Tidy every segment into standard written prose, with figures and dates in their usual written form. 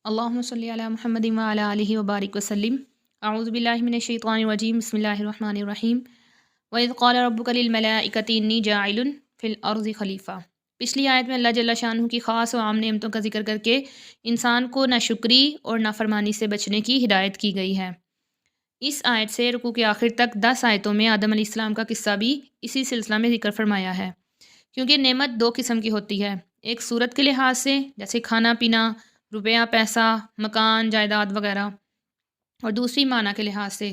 اللہم صلی علی محمد وعلی آلہ وبارک وسلم۔ اعوذ باللہ من الشیطان الرجیم، بسم اللہ الرحمن الرحیم۔ وَإِذْ قَالَ رَبُّكَ لِلْمَلَائِكَةِ إِنِّي جَاعِلٌ فِي الْأَرْضِ خلیفہ۔ پچھلی آیت میں اللہ جل شانہ کی خاص و عام نعمتوں کا ذکر کر کے انسان کو ناشکری اور نافرمانی سے بچنے کی ہدایت کی گئی ہے۔ اس آیت سے رکوع کے آخر تک 10 آیتوں میں آدم علیہ السلام کا قصہ بھی اسی سلسلہ میں ذکر فرمایا ہے، کیونکہ نعمت دو قسم کی ہوتی ہے، ایک صورت کے لحاظ سے جیسے کھانا پینا، روپیہ پیسہ، مکان جائیداد وغیرہ، اور دوسری معنی کے لحاظ سے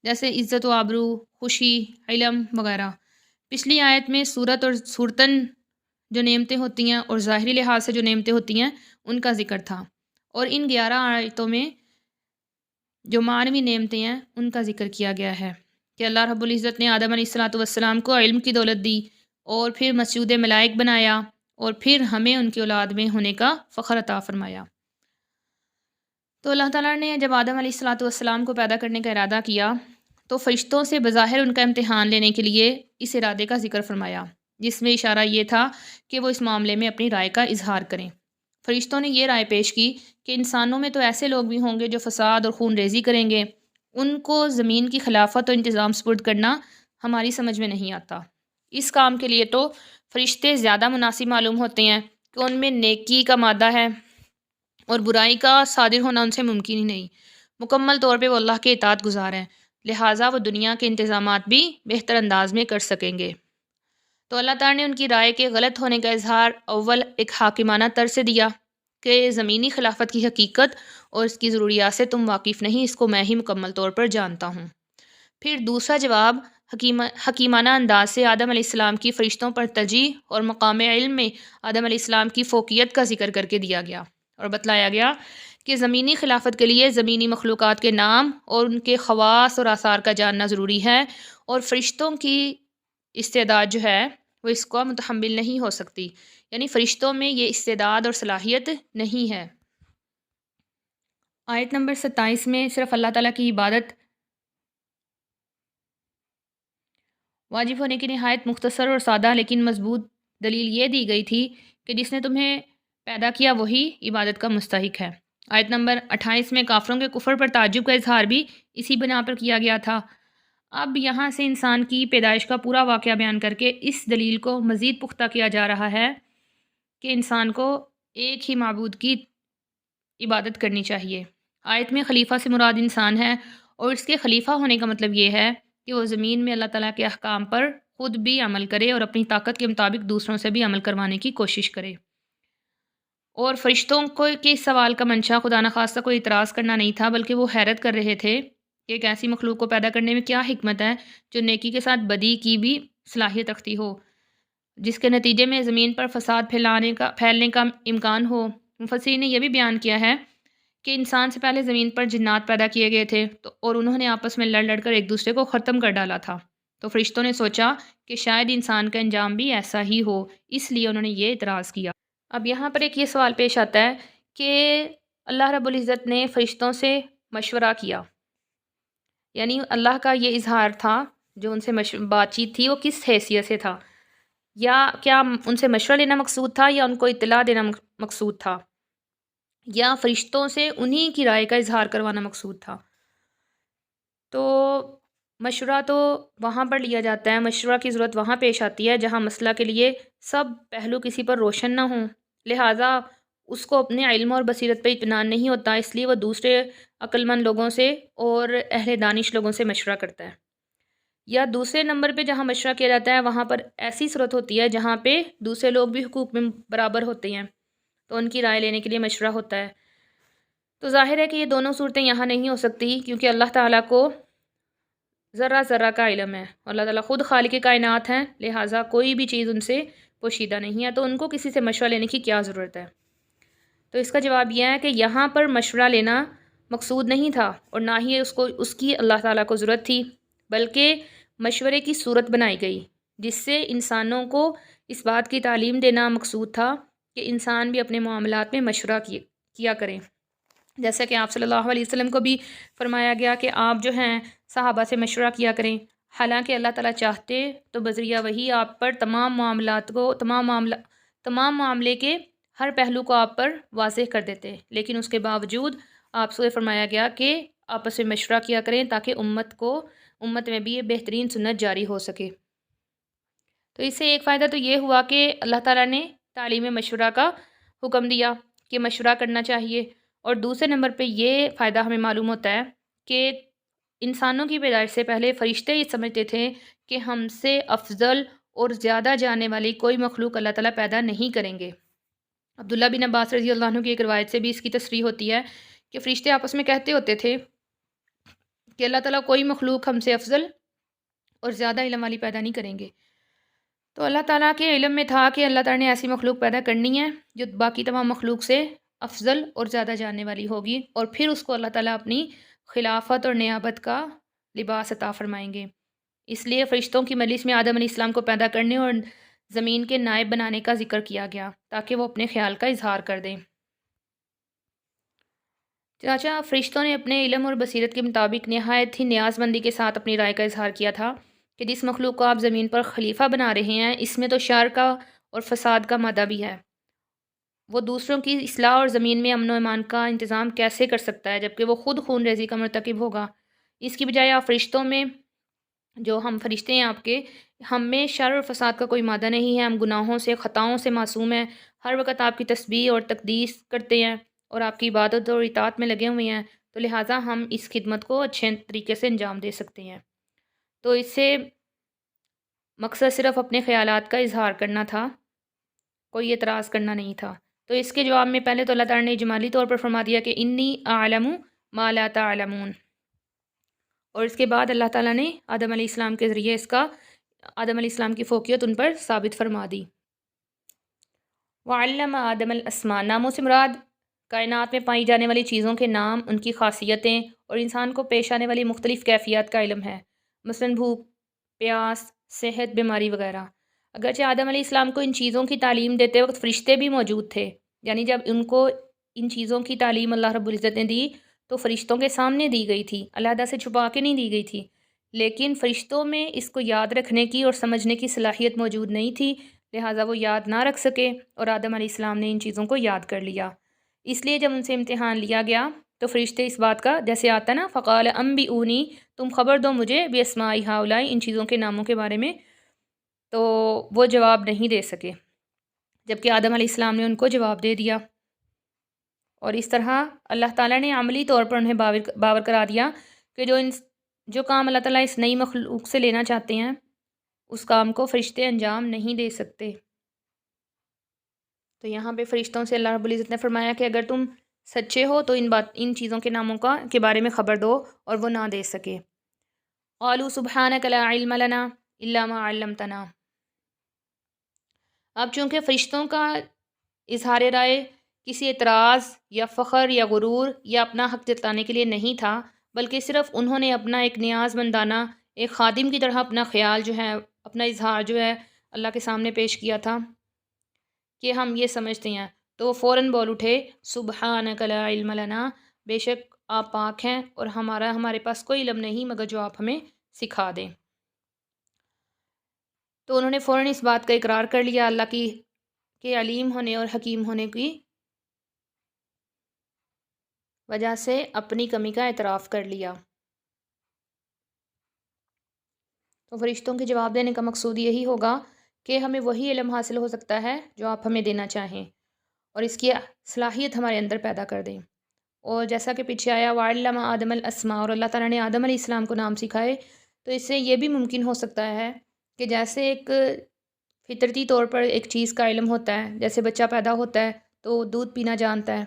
جیسے عزت و آبرو، خوشی، علم وغیرہ۔ پچھلی آیت میں صورت اور صورتاً جو نعمتیں ہوتی ہیں اور ظاہری لحاظ سے جو نعمتیں ہوتی ہیں ان کا ذکر تھا، اور ان 11 آیتوں میں جو معنوی نعمتیں ہیں ان کا ذکر کیا گیا ہے کہ اللہ رب العزت نے آدم علیہ السلام کو علم کی دولت دی، اور پھر مسجود ملائک بنایا، اور پھر ہمیں ان کی اولاد میں ہونے کا فخر عطا فرمایا۔ تو اللہ تعالیٰ نے جب آدم علیہ السلام کو پیدا کرنے کا ارادہ کیا تو فرشتوں سے بظاہر ان کا امتحان لینے کے لیے اس ارادے کا ذکر فرمایا، جس میں اشارہ یہ تھا کہ وہ اس معاملے میں اپنی رائے کا اظہار کریں۔ فرشتوں نے یہ رائے پیش کی کہ انسانوں میں تو ایسے لوگ بھی ہوں گے جو فساد اور خون ریزی کریں گے، ان کو زمین کی خلافت اور انتظام سپرد کرنا ہماری سمجھ میں نہیں آتا۔ اس کام کے لیے تو فرشتے زیادہ مناسب معلوم ہوتے ہیں کہ ان میں نیکی کا مادہ ہے، اور برائی کا صادر ہونا ان سے ممکن ہی نہیں۔ مکمل طور پہ وہ اللہ کے اطاعت گزار ہیں، لہٰذا وہ دنیا کے انتظامات بھی بہتر انداز میں کر سکیں گے۔ تو اللہ تعالیٰ نے ان کی رائے کے غلط ہونے کا اظہار اول ایک حاکمانہ طرز سے دیا کہ زمینی خلافت کی حقیقت اور اس کی ضروریات سے تم واقف نہیں، اس کو میں ہی مکمل طور پر جانتا ہوں۔ پھر دوسرا جواب حکیمانہ انداز سے آدم علیہ السلام کی فرشتوں پر ترجیح اور مقام علم میں آدم علیہ السلام کی فوقیت کا ذکر کر کے دیا گیا، اور بتلایا گیا کہ زمینی خلافت کے لیے زمینی مخلوقات کے نام اور ان کے خواص اور آثار کا جاننا ضروری ہے، اور فرشتوں کی استعداد جو ہے وہ اس کو متحمل نہیں ہو سکتی، یعنی فرشتوں میں یہ استعداد اور صلاحیت نہیں ہے۔ آیت نمبر 27 میں صرف اللہ تعالیٰ کی عبادت واجب ہونے کی نہایت مختصر اور سادہ لیکن مضبوط دلیل یہ دی گئی تھی کہ جس نے تمہیں پیدا کیا وہی عبادت کا مستحق ہے۔ آیت نمبر 28 میں کافروں کے کفر پر تعجب کا اظہار بھی اسی بنا پر کیا گیا تھا۔ اب یہاں سے انسان کی پیدائش کا پورا واقعہ بیان کر کے اس دلیل کو مزید پختہ کیا جا رہا ہے کہ انسان کو ایک ہی معبود کی عبادت کرنی چاہیے۔ آیت میں خلیفہ سے مراد انسان ہے، اور اس کے خلیفہ ہونے کا مطلب یہ ہے کہ وہ زمین میں اللہ تعالیٰ کے احکام پر خود بھی عمل کرے اور اپنی طاقت کے مطابق دوسروں سے بھی عمل کروانے کی کوشش کرے۔ اور فرشتوں کو کے اس سوال کا منشا خدا نخواستہ کوئی اعتراض کرنا نہیں تھا، بلکہ وہ حیرت کر رہے تھے کہ ایک ایسی مخلوق کو پیدا کرنے میں کیا حکمت ہے جو نیکی کے ساتھ بدی کی بھی صلاحیت رکھتی ہو، جس کے نتیجے میں زمین پر فساد پھیلنے کا امکان ہو۔ مفسرین نے یہ بھی بیان کیا ہے کہ انسان سے پہلے زمین پر جنات پیدا کیے گئے تھے، اور انہوں نے آپس میں لڑ کر ایک دوسرے کو ختم کر ڈالا تھا، تو فرشتوں نے سوچا کہ شاید انسان کا انجام بھی ایسا ہی ہو، اس لیے انہوں نے یہ اعتراض کیا۔ اب یہاں پر ایک یہ سوال پیش آتا ہے کہ اللہ رب العزت نے فرشتوں سے مشورہ کیا، یعنی اللہ کا یہ اظہار تھا جو ان سے بات چیت تھی وہ کس حیثیت سے تھا، یا کیا ان سے مشورہ لینا مقصود تھا، یا ان کو اطلاع دینا مقصود تھا، یا فرشتوں سے انہی کی رائے کا اظہار کروانا مقصود تھا۔ تو مشورہ تو وہاں پر لیا جاتا ہے، مشورہ کی ضرورت وہاں پیش آتی ہے جہاں مسئلہ کے لیے سب پہلو کسی پر روشن نہ ہوں، لہٰذا اس کو اپنے علم اور بصیرت پہ اطمینان نہیں ہوتا، اس لیے وہ دوسرے عقل مند لوگوں سے اور اہل دانش لوگوں سے مشورہ کرتا ہے۔ یا دوسرے نمبر پہ جہاں مشورہ کیا جاتا ہے وہاں پر ایسی صورت ہوتی ہے جہاں پہ دوسرے لوگ بھی حقوق میں برابر ہوتے ہیں، تو ان کی رائے لینے کے لیے مشورہ ہوتا ہے۔ تو ظاہر ہے کہ یہ دونوں صورتیں یہاں نہیں ہو سکتی، کیونکہ اللہ تعالیٰ کو ذرہ ذرہ کا علم ہے، اور اللہ تعالیٰ خود خالق کائنات ہیں، لہٰذا کوئی بھی چیز ان سے پوشیدہ نہیں ہے، تو ان کو کسی سے مشورہ لینے کی کیا ضرورت ہے۔ تو اس کا جواب یہ ہے کہ یہاں پر مشورہ لینا مقصود نہیں تھا، اور نہ ہی اس کی اللہ تعالیٰ کو ضرورت تھی، بلکہ مشورے کی صورت بنائی گئی جس سے انسانوں کو اس بات کی تعلیم دینا مقصود تھا کہ انسان بھی اپنے معاملات میں مشورہ کیا کریں، جیسا کہ آپ صلی اللہ علیہ وسلم کو بھی فرمایا گیا کہ آپ جو ہیں صحابہ سے مشورہ کیا کریں، حالانکہ اللہ تعالیٰ چاہتے تو بذریعہ وہی آپ پر تمام معاملے کے ہر پہلو کو آپ پر واضح کر دیتے، لیکن اس کے باوجود آپ سے فرمایا گیا کہ آپس میں مشورہ کیا کریں تاکہ امت میں بھی یہ بہترین سنت جاری ہو سکے۔ تو اس سے ایک فائدہ تو یہ ہوا کہ اللہ تعالیٰ نے تعلیم مشورہ کا حکم دیا کہ مشورہ کرنا چاہیے، اور دوسرے نمبر پہ یہ فائدہ ہمیں معلوم ہوتا ہے کہ انسانوں کی پیدائش سے پہلے فرشتے یہ سمجھتے تھے کہ ہم سے افضل اور زیادہ جاننے والی کوئی مخلوق اللہ تعالیٰ پیدا نہیں کریں گے۔ عبداللہ بن عباس رضی اللہ عنہ کی ایک روایت سے بھی اس کی تصریح ہوتی ہے کہ فرشتے آپس میں کہتے ہوتے تھے کہ اللہ تعالیٰ کوئی مخلوق ہم سے افضل اور زیادہ علم والی پیدا نہیں کریں گے۔ تو اللہ تعالیٰ کے علم میں تھا کہ اللہ تعالیٰ نے ایسی مخلوق پیدا کرنی ہے جو باقی تمام مخلوق سے افضل اور زیادہ جاننے والی ہوگی، اور پھر اس کو اللہ تعالیٰ اپنی خلافت اور نیابت کا لباس عطا فرمائیں گے۔ اس لیے فرشتوں کی مجلس میں آدم علیہ السلام کو پیدا کرنے اور زمین کے نائب بنانے کا ذکر کیا گیا تاکہ وہ اپنے خیال کا اظہار کر دیں۔ چنانچہ فرشتوں نے اپنے علم اور بصیرت کے مطابق نہایت ہی نیاز مندی کے ساتھ اپنی رائے کا اظہار کیا تھا کہ جس مخلوق کو آپ زمین پر خلیفہ بنا رہے ہیں اس میں تو شر کا اور فساد کا مادہ بھی ہے، وہ دوسروں کی اصلاح اور زمین میں امن و امان کا انتظام کیسے کر سکتا ہے جبکہ وہ خود خون ریزی کا مرتکب ہوگا۔ اس کی بجائے آپ فرشتوں میں جو ہم فرشتے ہیں آپ کے، ہم میں شر اور فساد کا کوئی مادہ نہیں ہے، ہم گناہوں سے خطاؤں سے معصوم ہیں، ہر وقت آپ کی تسبیح اور تقدیس کرتے ہیں اور آپ کی عبادت اور اطاعت میں لگے ہوئے ہیں، تو لہٰذا ہم اس خدمت کو اچھے طریقے سے انجام دے سکتے ہیں۔ تو اس سے مقصد صرف اپنے خیالات کا اظہار کرنا تھا، کوئی اعتراض کرنا نہیں تھا۔ تو اس کے جواب میں پہلے تو اللہ تعالیٰ نے اجمالی طور پر فرما دیا کہ انی اعلم ما لا تعلمون، اور اس کے بعد اللہ تعالیٰ نے آدم علیہ السلام کے ذریعے آدم علیہ السلام کی فوقیت ان پر ثابت فرما دی۔ وعلم آدم الاسماء، ناموں سے مراد کائنات میں پائی جانے والی چیزوں کے نام، ان کی خاصیتیں اور انسان کو پیش آنے والی مختلف کیفیات کا علم ہے، مثلاً بھوک، پیاس، صحت، بیماری وغیرہ۔ اگرچہ آدم علیہ السلام کو ان چیزوں کی تعلیم دیتے وقت فرشتے بھی موجود تھے، یعنی جب ان کو ان چیزوں کی تعلیم اللہ رب العزت نے دی تو فرشتوں کے سامنے دی گئی تھی، علیحدہ سے چھپا کے نہیں دی گئی تھی، لیکن فرشتوں میں اس کو یاد رکھنے کی اور سمجھنے کی صلاحیت موجود نہیں تھی، لہٰذا وہ یاد نہ رکھ سکے، اور آدم علیہ السلام نے ان چیزوں کو یاد کر لیا۔ اس لیے جب ان سے امتحان لیا گیا تو فرشتے اس بات کا، جیسے آتا نا فقال انبئونی، تم خبر دو مجھے باسماء ہؤلاء، ان چیزوں کے ناموں کے بارے میں، تو وہ جواب نہیں دے سکے، جبکہ آدم علیہ السلام نے ان کو جواب دے دیا، اور اس طرح اللہ تعالیٰ نے عملی طور پر انہیں باور کرا دیا کہ جو کام اللہ تعالیٰ اس نئی مخلوق سے لینا چاہتے ہیں اس کام کو فرشتے انجام نہیں دے سکتے۔ تو یہاں پہ فرشتوں سے اللہ رب العزت نے فرمایا کہ اگر تم سچے ہو تو ان چیزوں کے ناموں کے بارے میں خبر دو، اور وہ نہ دے سکے۔ قالوا سبحانک لا علم لنا الا ما علمتنا، اب چونکہ فرشتوں کا اظہار رائے کسی اعتراض یا فخر یا غرور یا اپنا حق جتانے کے لیے نہیں تھا، بلکہ صرف انہوں نے اپنا ایک نیاز مندانہ ایک خادم کی طرح اپنا خیال جو ہے، اپنا اظہار جو ہے اللہ کے سامنے پیش کیا تھا کہ ہم یہ سمجھتے ہیں، تو وہ فوراً بول اٹھے سبحانک لا علم لنا، بے شک آپ پاک ہیں اور ہمارے پاس کوئی علم نہیں مگر جو آپ ہمیں سکھا دیں۔ تو انہوں نے فوراً اس بات کا اقرار کر لیا اللہ کی کہ علیم ہونے اور حکیم ہونے کی وجہ سے اپنی کمی کا اعتراف کر لیا۔ تو فرشتوں کے جواب دینے کا مقصود یہی ہوگا کہ ہمیں وہی علم حاصل ہو سکتا ہے جو آپ ہمیں دینا چاہیں، اور اس کی صلاحیت ہمارے اندر پیدا کر دیں۔ اور جیسا کہ پیچھے آیا وعلم آدم الاسماء، اور اللہ تعالیٰ نے آدم علیہ السلام کو نام سکھائے، تو اس سے یہ بھی ممکن ہو سکتا ہے کہ جیسے ایک فطرتی طور پر ایک چیز کا علم ہوتا ہے، جیسے بچہ پیدا ہوتا ہے تو دودھ پینا جانتا ہے،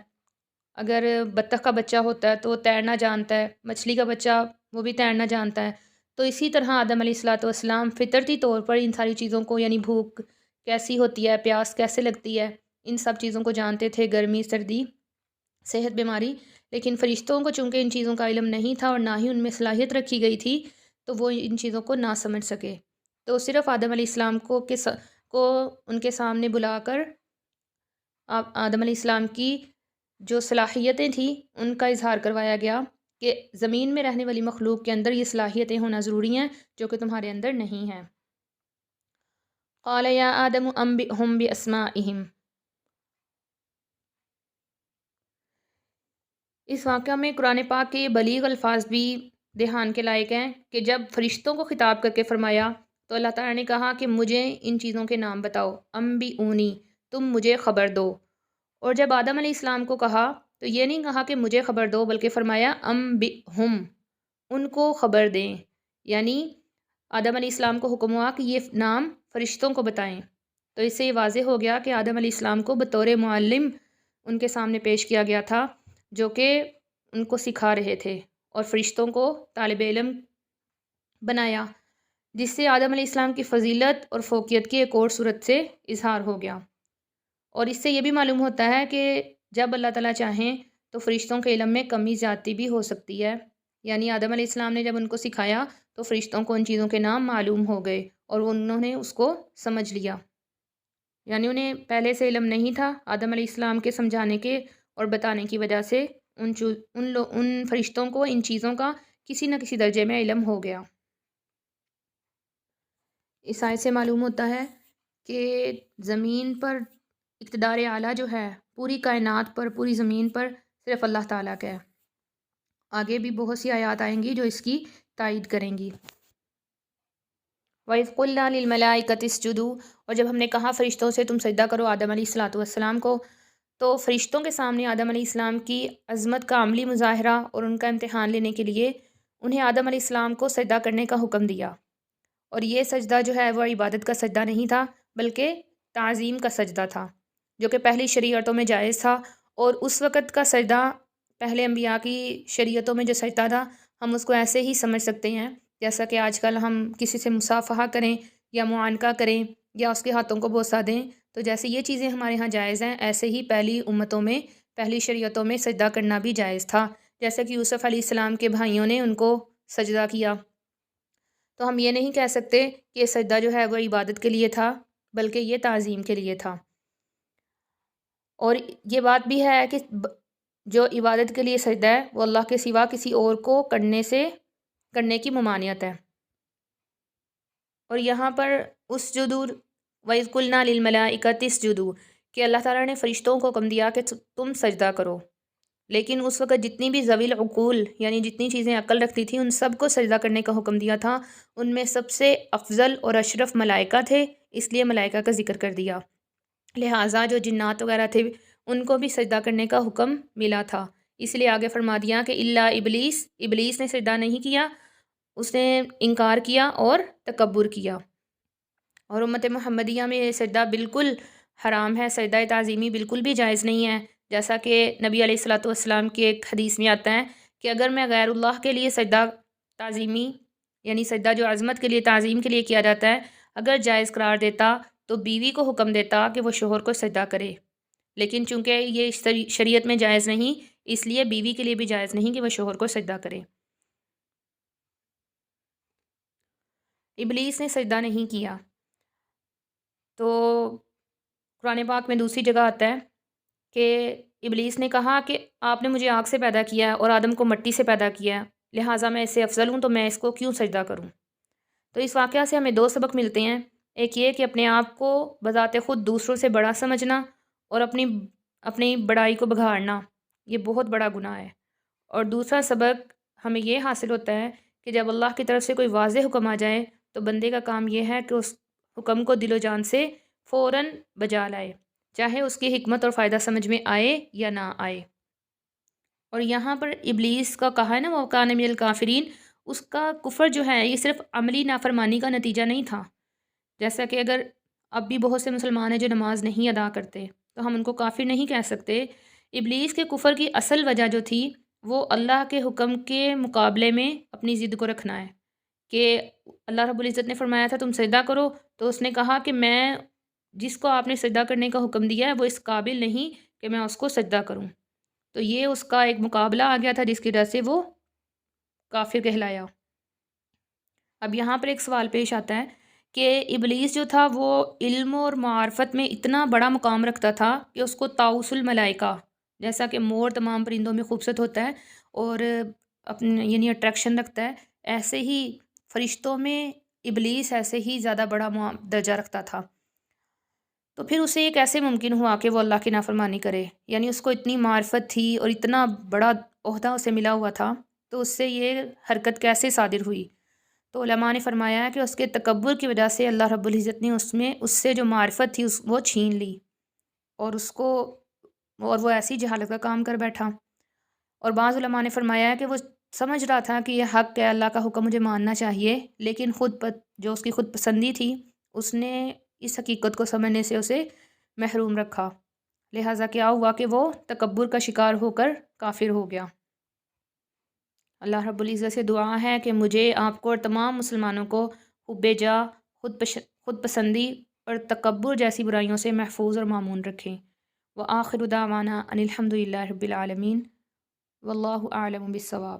اگر بطخ کا بچہ ہوتا ہے تو وہ تیرنا جانتا ہے، مچھلی کا بچہ وہ بھی تیرنا جانتا ہے، تو اسی طرح آدم علیہ السلام فطرتی طور پر ان ساری چیزوں کو، یعنی بھوک کیسی ہوتی ہے، پیاس کیسے لگتی ہے، ان سب چیزوں کو جانتے تھے، گرمی، سردی، صحت، بیماری، لیکن فرشتوں کو چونکہ ان چیزوں کا علم نہیں تھا اور نہ ہی ان میں صلاحیت رکھی گئی تھی تو وہ ان چیزوں کو نہ سمجھ سکے، تو صرف آدم علیہ السلام کو ان کے سامنے بلا کر آدم علیہ السلام کی جو صلاحیتیں تھیں ان کا اظہار کروایا گیا کہ زمین میں رہنے والی مخلوق کے اندر یہ صلاحیتیں ہونا ضروری ہیں جو کہ تمہارے اندر نہیں ہیں۔ قال یا آدم انبئہم باسمائہم، اس واقعہ میں قرآن پاک کے یہ بلیغ الفاظ بھی دھیان کے لائق ہیں کہ جب فرشتوں کو خطاب کر کے فرمایا تو اللہ تعالیٰ نے کہا کہ مجھے ان چیزوں کے نام بتاؤ، بی اونی، تم مجھے خبر دو۔ اور جب آدم علیہ السلام کو کہا تو یہ نہیں کہا کہ مجھے خبر دو، بلکہ فرمایا بی ہم، ان کو خبر دیں، یعنی آدم علیہ السلام کو حکم ہوا کہ یہ نام فرشتوں کو بتائیں۔ تو اس سے یہ واضح ہو گیا کہ آدم علیہ السلام کو بطور معلم ان کے سامنے پیش کیا گیا تھا، جو کہ ان کو سکھا رہے تھے، اور فرشتوں کو طالب علم بنایا، جس سے آدم علیہ السلام کی فضیلت اور فوقیت کی ایک اور صورت سے اظہار ہو گیا۔ اور اس سے یہ بھی معلوم ہوتا ہے کہ جب اللہ تعالیٰ چاہیں تو فرشتوں کے علم میں کمی زیادتی بھی ہو سکتی ہے، یعنی آدم علیہ السلام نے جب ان کو سکھایا تو فرشتوں کو ان چیزوں کے نام معلوم ہو گئے اور انہوں نے اس کو سمجھ لیا، یعنی انہیں پہلے سے علم نہیں تھا، آدم علیہ السلام کے سمجھانے کے اور بتانے کی وجہ سے ان فرشتوں کو ان چیزوں کا کسی نہ کسی درجے میں علم ہو گیا۔ اس آیت سے معلوم ہوتا ہے کہ زمین پر اقتدار اعلیٰ جو ہے پوری کائنات پر، پوری زمین پر صرف اللہ تعالیٰ کا ہے۔ آگے بھی بہت سی آیات آئیں گی جو اس کی تائید کریں گی۔ وَإِذْ قُلْنَا لِلْمَلَائِكَةِ اسْجُدُوا، اور جب ہم نے کہا فرشتوں سے تم سجدہ کرو آدم علیہ السلام کو، تو فرشتوں کے سامنے آدم علیہ السلام کی عظمت کا عملی مظاہرہ اور ان کا امتحان لینے کے لیے انہیں آدم علیہ السلام کو سجدہ کرنے کا حکم دیا۔ اور یہ سجدہ جو ہے وہ عبادت کا سجدہ نہیں تھا، بلکہ تعظیم کا سجدہ تھا، جو کہ پہلی شریعتوں میں جائز تھا۔ اور اس وقت کا سجدہ پہلے انبیاء کی شریعتوں میں جو سجدہ تھا، ہم اس کو ایسے ہی سمجھ سکتے ہیں جیسا کہ آج کل ہم کسی سے مصافحہ کریں یا معانقہ کریں یا اس کے ہاتھوں کو بوسہ دیں، تو جیسے یہ چیزیں ہمارے ہاں جائز ہیں، ایسے ہی پہلی امتوں میں، پہلی شریعتوں میں سجدہ کرنا بھی جائز تھا، جیسے کہ یوسف علیہ السلام کے بھائیوں نے ان کو سجدہ کیا۔ تو ہم یہ نہیں کہہ سکتے کہ یہ سجدہ جو ہے وہ عبادت کے لیے تھا، بلکہ یہ تعظیم کے لیے تھا۔ اور یہ بات بھی ہے کہ جو عبادت کے لیے سجدہ ہے وہ اللہ کے سوا کسی اور کو کرنے کی ممانعت ہے۔ اور یہاں پر اسجدوا وَإِذْ قُلْنَا لِلْمَلَائِكَةِ اسْجُدُوا کہ اللہ تعالیٰ نے فرشتوں کو حکم دیا کہ تم سجدہ کرو، لیکن اس وقت جتنی بھی ذوی العقول یعنی جتنی چیزیں عقل رکھتی تھیں ان سب کو سجدہ کرنے کا حکم دیا تھا۔ ان میں سب سے افضل اور اشرف ملائکہ تھے، اس لیے ملائکہ کا ذکر کر دیا، لہٰذا جو جنات وغیرہ تھے ان کو بھی سجدہ کرنے کا حکم ملا تھا۔ اس لیے آگے فرما دیا کہ الا ابلیس نے سجدہ نہیں کیا، اس نے انکار کیا اور تکبر کیا۔ اور امت محمدیہ میں یہ سجدہ بالکل حرام ہے، سجدہ تعظیمی بالکل بھی جائز نہیں ہے، جیسا کہ نبی علیہ الصلوۃ والسلام کی ایک حدیث میں آتا ہے کہ اگر میں غیر اللہ کے لیے سجدہ تعظیمی یعنی سجدہ جو عظمت کے لیے تعظیم کے لیے کیا جاتا ہے اگر جائز قرار دیتا تو بیوی کو حکم دیتا کہ وہ شوہر کو سجدہ کرے، لیکن چونکہ یہ شریعت میں جائز نہیں، اس لیے بیوی کے لیے بھی جائز نہیں کہ وہ شوہر کو سجدہ کرے۔ ابلیس نے سجدہ نہیں کیا، تو قرآن پاک میں دوسری جگہ آتا ہے کہ ابلیس نے کہا کہ آپ نے مجھے آگ سے پیدا کیا ہے اور آدم کو مٹی سے پیدا کیا ہے، لہٰذا میں اس سے افضل ہوں تو میں اس کو کیوں سجدہ کروں۔ تو اس واقعہ سے ہمیں دو سبق ملتے ہیں، ایک یہ کہ اپنے آپ کو بذات خود دوسروں سے بڑا سمجھنا اور اپنی بڑائی کو بگاڑنا یہ بہت بڑا گناہ ہے، اور دوسرا سبق ہمیں یہ حاصل ہوتا ہے کہ جب اللہ کی طرف سے کوئی واضح حکم آ جائے تو بندے کا کام یہ ہے کہ اس حکم کو دل و جان سے فوراً بجا لائے، چاہے اس کی حکمت اور فائدہ سمجھ میں آئے یا نہ آئے۔ اور یہاں پر ابلیس کا کہا ہے نا وہ کان من الکافرین، اس کا کفر جو ہے یہ صرف عملی نافرمانی کا نتیجہ نہیں تھا، جیسا کہ اگر اب بھی بہت سے مسلمان ہیں جو نماز نہیں ادا کرتے تو ہم ان کو کافر نہیں کہہ سکتے۔ ابلیس کے کفر کی اصل وجہ جو تھی وہ اللہ کے حکم کے مقابلے میں اپنی ضد کو رکھنا ہے، کہ اللہ رب العزت نے فرمایا تھا تم سجدہ کرو، تو اس نے کہا کہ میں جس کو آپ نے سجدہ کرنے کا حکم دیا ہے وہ اس قابل نہیں کہ میں اس کو سجدہ کروں، تو یہ اس کا ایک مقابلہ آ گیا تھا جس کی وجہ سے وہ کافر کہلایا۔ اب یہاں پر ایک سوال پیش آتا ہے کہ ابلیس جو تھا وہ علم اور معارفت میں اتنا بڑا مقام رکھتا تھا کہ اس کو طاؤس الملائکہ، جیسا کہ مور تمام پرندوں میں خوبصورت ہوتا ہے اور یعنی اٹریکشن رکھتا ہے، ایسے ہی فرشتوں میں ابلیس ایسے ہی زیادہ بڑا درجہ رکھتا تھا۔ تو پھر اسے یہ کیسے ممکن ہوا کہ وہ اللہ کی نافرمانی کرے؟ یعنی اس کو اتنی معرفت تھی اور اتنا بڑا عہدہ اسے ملا ہوا تھا، تو اس سے یہ حرکت کیسے صادر ہوئی؟ تو علماء نے فرمایا ہے کہ اس کے تکبر کی وجہ سے اللہ رب العزت نے اس سے جو معرفت تھی وہ چھین لی، اور وہ ایسی جہالت کا کام کر بیٹھا۔ اور بعض علماء نے فرمایا ہے کہ وہ سمجھ رہا تھا کہ یہ حق ہے، اللہ کا حکم مجھے ماننا چاہیے، لیکن جو اس کی خود پسندی تھی، اس نے اس حقیقت کو سمجھنے سے اسے محروم رکھا، لہٰذا کیا ہوا کہ وہ تکبر کا شکار ہو کر کافر ہو گیا۔ اللہ رب العزت سے دعا ہے کہ مجھے، آپ کو اور تمام مسلمانوں کو حب جاہ، خود پسندی اور تکبر جیسی برائیوں سے محفوظ اور معمون رکھیں۔ وآخر دعوانا ان الحمد للہ رب العالمین، واللہ اعلم بالصواب۔